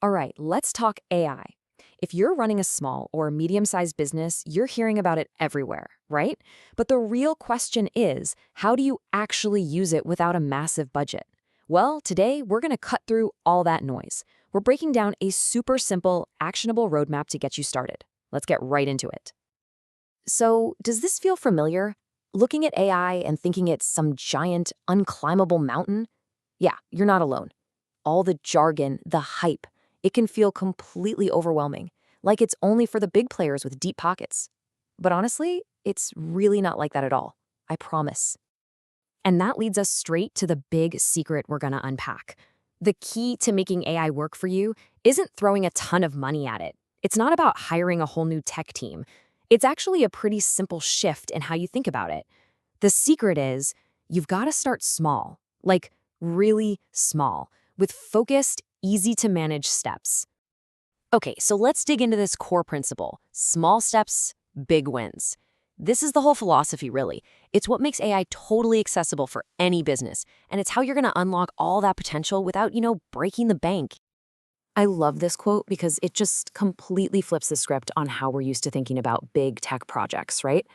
All right, let's talk AI. If you're running a small or medium-sized business, you're hearing about it everywhere, right? But the real question is, how do you actually use it without a massive budget? Well, today we're going to cut through all that noise. We're breaking down a super simple, actionable roadmap to get you started. Let's get right into it. So, does this feel familiar? Looking at AI and thinking it's some giant, unclimbable mountain? Yeah, you're not alone. All the jargon, the hype, it can feel completely overwhelming, like it's only for the big players with deep pockets. But honestly, it's really not like that at all. I promise. And that leads us straight to the big secret we're going to unpack. The key to making AI work for you isn't throwing a ton of money at it. It's not about hiring a whole new tech team. It's actually a pretty simple shift in how you think about it. The secret is you've got to start small, like really small, with focused, easy-to-manage steps. Okay, so let's dig into this core principle. Small steps, big wins. This is the whole philosophy, really. It's what makes AI totally accessible for any business, and it's how you're going to unlock all that potential without, breaking the bank. I love this quote because it just completely flips the script on how we're used to thinking about big tech projects, right?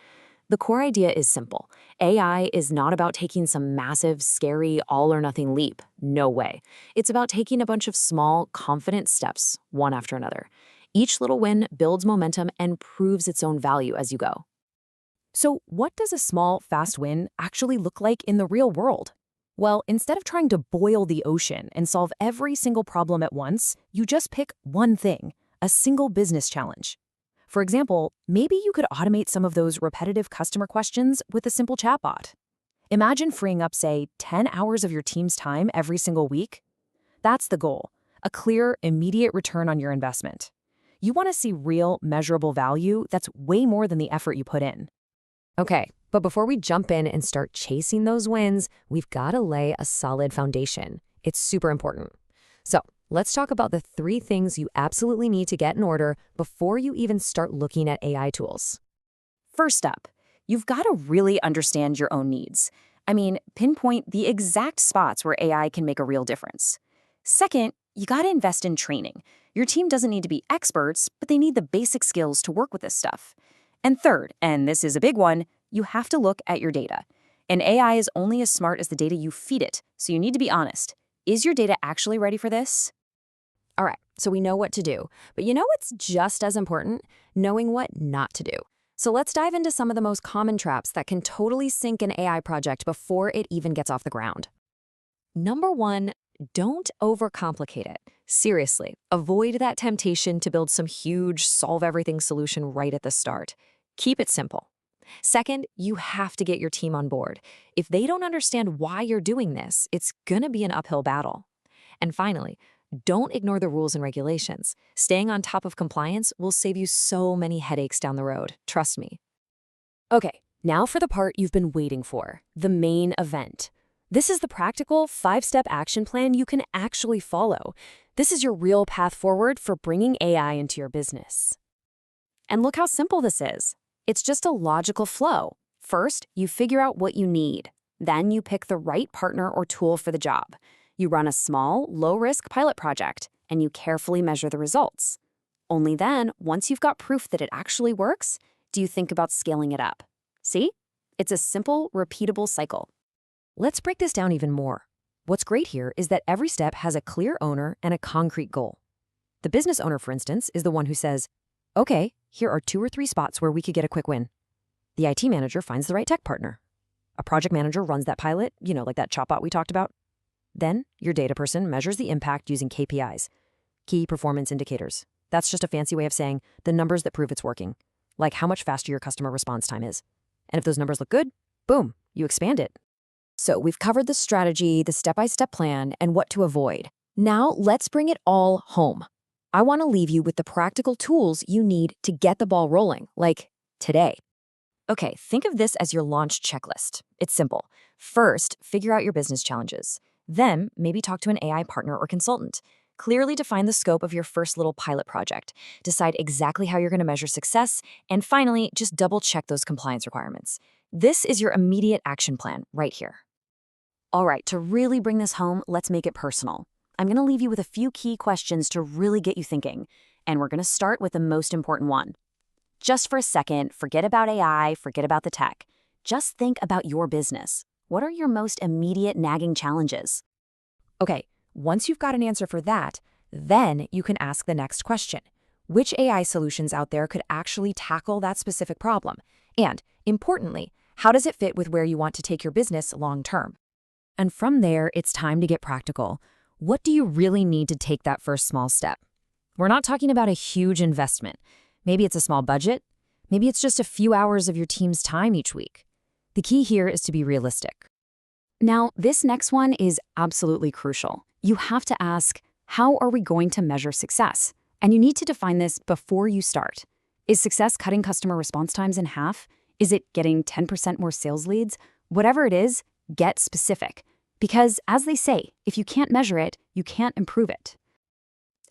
The core idea is simple. AI is not about taking some massive, scary, all-or-nothing leap. No way. It's about taking a bunch of small, confident steps, one after another. Each little win builds momentum and proves its own value as you go. So what does a small, fast win actually look like in the real world? Well, instead of trying to boil the ocean and solve every single problem at once, you just pick one thing, a single business challenge. For example, maybe you could automate some of those repetitive customer questions with a simple chatbot. Imagine freeing up, say, 10 hours of your team's time every single week. That's the goal, a clear, immediate return on your investment. You want to see real, measurable value that's way more than the effort you put in. Okay, but before we jump in and start chasing those wins, we've got to lay a solid foundation. It's super important. So, let's talk about the 3 things you absolutely need to get in order before you even start looking at AI tools. First up, you've got to really understand your own needs. Pinpoint the exact spots where AI can make a real difference. Second, you got to invest in training. Your team doesn't need to be experts, but they need the basic skills to work with this stuff. And third, and this is a big one, you have to look at your data. And AI is only as smart as the data you feed it, so you need to be honest. Is your data actually ready for this? All right, so we know what to do, but you know what's just as important? Knowing what not to do. So let's dive into some of the most common traps that can totally sink an AI project before it even gets off the ground. Number 1, don't overcomplicate it. Seriously, avoid that temptation to build some huge solve-everything solution right at the start. Keep it simple. Second, you have to get your team on board. If they don't understand why you're doing this, it's gonna be an uphill battle. And finally, don't ignore the rules and regulations. Staying on top of compliance will save you so many headaches down the road, trust me. Okay, now for the part you've been waiting for, the main event. This is the practical 5-step action plan you can actually follow. This is your real path forward for bringing AI into your business. And look how simple this is. It's just a logical flow. First, you figure out what you need. Then you pick the right partner or tool for the job. You run a small, low-risk pilot project, and you carefully measure the results. Only then, once you've got proof that it actually works, do you think about scaling it up. See? It's a simple, repeatable cycle. Let's break this down even more. What's great here is that every step has a clear owner and a concrete goal. The business owner, for instance, is the one who says, okay, here are 2 or 3 spots where we could get a quick win. The IT manager finds the right tech partner. A project manager runs that pilot, like that chatbot we talked about. Then, your data person measures the impact using KPIs, key performance indicators. That's just a fancy way of saying the numbers that prove it's working, like how much faster your customer response time is. And if those numbers look good, boom, you expand it. So we've covered the strategy, the step-by-step plan, and what to avoid. Now, let's bring it all home. I want to leave you with the practical tools you need to get the ball rolling, like today. Okay, think of this as your launch checklist. It's simple. First, figure out your business challenges. Then, maybe talk to an AI partner or consultant. Clearly define the scope of your first little pilot project. Decide exactly how you're going to measure success. And finally, just double-check those compliance requirements. This is your immediate action plan right here. All right, to really bring this home, let's make it personal. I'm going to leave you with a few key questions to really get you thinking. And we're going to start with the most important one. Just for a second, forget about AI, forget about the tech. Just think about your business. What are your most immediate nagging challenges? Okay, once you've got an answer for that, then you can ask the next question. Which AI solutions out there could actually tackle that specific problem? And, importantly, how does it fit with where you want to take your business long term? And from there, it's time to get practical. What do you really need to take that first small step? We're not talking about a huge investment. Maybe it's a small budget. Maybe it's just a few hours of your team's time each week. The key here is to be realistic. Now, this next one is absolutely crucial. You have to ask, how are we going to measure success? And you need to define this before you start. Is success cutting customer response times in half? Is it getting 10% more sales leads? Whatever it is, get specific. Because, as they say, if you can't measure it, you can't improve it.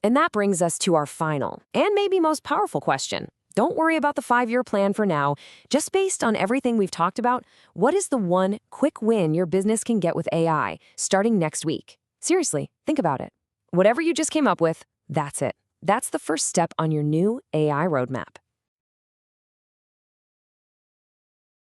And that brings us to our final, and maybe most powerful question. Don't worry about the 5-year plan for now. Just based on everything we've talked about, what is the one quick win your business can get with AI starting next week? Seriously, think about it. Whatever you just came up with, that's it. That's the first step on your new AI roadmap.